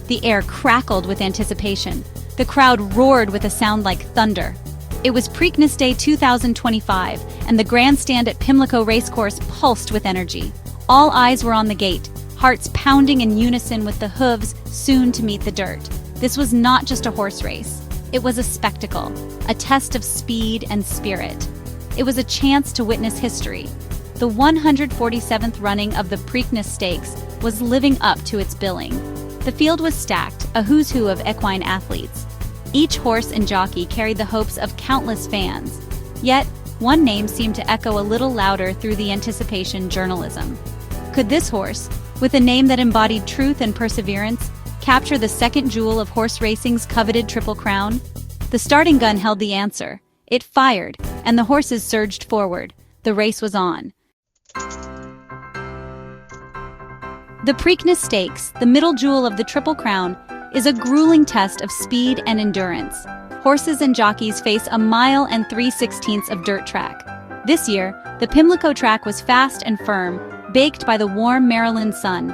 The air crackled with anticipation. The crowd roared with a sound like thunder. It was Preakness Day 2025, and the grandstand at Pimlico Race Course pulsed with energy. All eyes were on the gate, hearts pounding in unison with the hooves soon to meet the dirt. This was not just a horse race. It was a spectacle, a test of speed and spirit. It was a chance to witness history. The 147th running of the Preakness Stakes was living up to its billing. The field was stacked, a who's who of equine athletes. Each horse and jockey carried the hopes of countless fans. Yet, one name seemed to echo a little louder through the anticipation: journalism. Could this horse, with a name that embodied truth and perseverance, capture the second jewel of horse racing's coveted Triple Crown? The starting gun held the answer. It fired, and the horses surged forward. The race was on. The Preakness Stakes, the middle jewel of the Triple Crown, is a grueling test of speed and endurance. Horses and jockeys face a 1 3/16 of dirt track. This year, the Pimlico track was fast and firm, baked by the warm Maryland sun.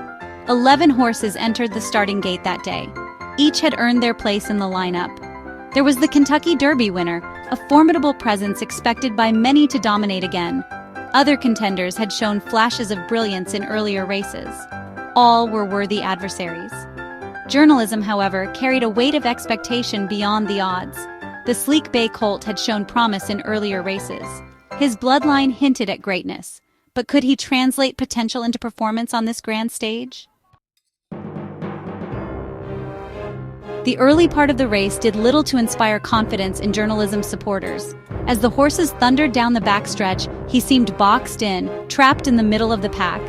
11 horses entered the starting gate that day. Each had earned their place in the lineup. There was the Kentucky Derby winner, a formidable presence expected by many to dominate again. Other contenders had shown flashes of brilliance in earlier races. All were worthy adversaries. Journalism, however, carried a weight of expectation beyond the odds. The sleek bay colt had shown promise in earlier races. His bloodline hinted at greatness. But could he translate potential into performance on this grand stage? The early part of the race did little to inspire confidence in journalism's supporters. As the horses thundered down the backstretch, he seemed boxed in, trapped in the middle of the pack.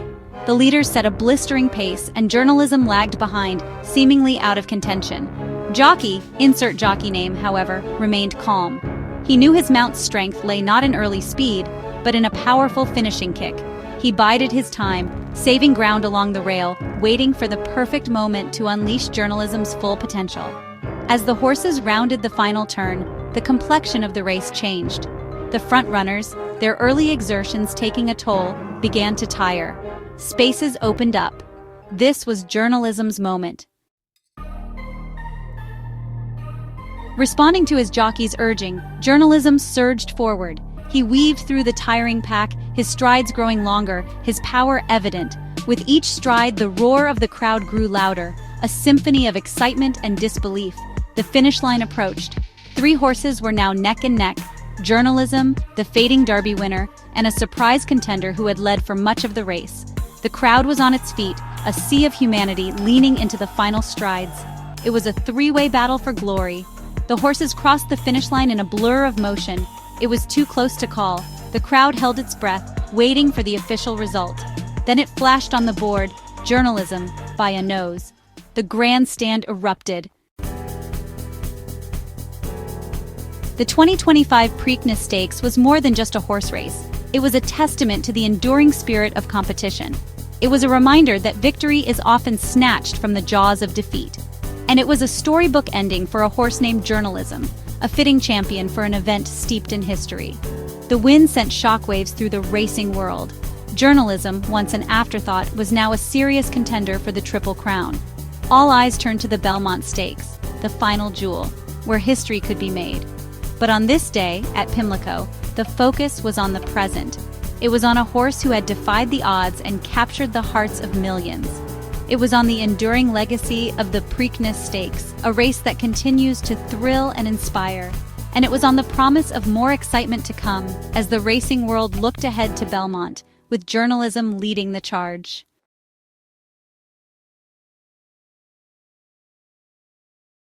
The leaders set a blistering pace, and journalism lagged behind, seemingly out of contention. Jockey, insert jockey name, however, remained calm. He knew his mount's strength lay not in early speed, but in a powerful finishing kick. He bided his time, saving ground along the rail, waiting for the perfect moment to unleash journalism's full potential. As the horses rounded the final turn, the complexion of the race changed. The front-runners, their early exertions taking a toll, began to tire. Spaces opened up. This was journalism's moment. Responding to his jockey's urging, journalism surged forward. He weaved through the tiring pack, his strides growing longer, his power evident. With each stride, the roar of the crowd grew louder, a symphony of excitement and disbelief. The finish line approached. 3 horses were now neck and neck: journalism, the fading Derby winner, and a surprise contender who had led for much of the race. The crowd was on its feet, a sea of humanity leaning into the final strides. It was a 3-way battle for glory. The horses crossed the finish line in a blur of motion. It was too close to call. The crowd held its breath, waiting for the official result. Then it flashed on the board: journalism by a nose. The grandstand erupted. The 2025 Preakness Stakes was more than just a horse race. It was a testament to the enduring spirit of competition. It was a reminder that victory is often snatched from the jaws of defeat. And it was a storybook ending for a horse named Journalism, a fitting champion for an event steeped in history. The win sent shockwaves through the racing world. Journalism, once an afterthought, was now a serious contender for the Triple Crown. All eyes turned to the Belmont Stakes, the final jewel, where history could be made. But on this day, at Pimlico, the focus was on the present. It was on a horse who had defied the odds and captured the hearts of millions. It was on the enduring legacy of the Preakness Stakes, a race that continues to thrill and inspire. And it was on the promise of more excitement to come as the racing world looked ahead to Belmont, with journalism leading the charge.